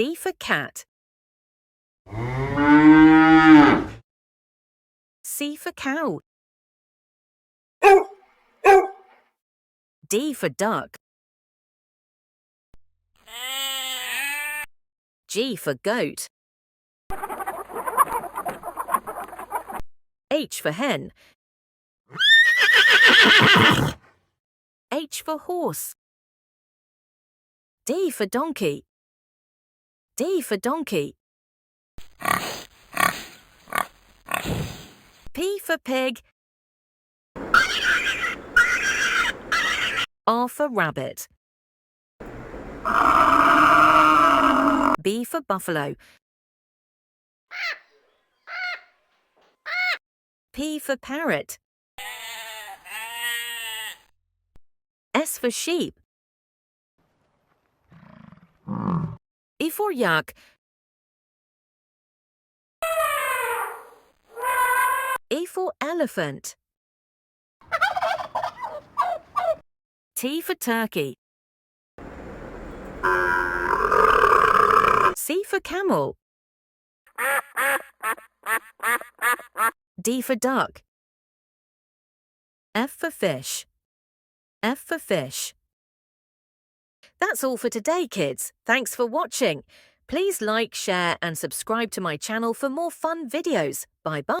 C for cat. C for cow. D for duck. G for goat. H for hen. H for horse. D for donkey. D for donkey. P for pig. R for rabbit. B for buffalo. P for parrot. S for sheep. E for yak. E for elephant. T for turkey. C for camel. D for duck. F for fish. F for fish. That's all for today, kids. Thanks for watching. Please like, share and subscribe to my channel for more fun videos. Bye-bye.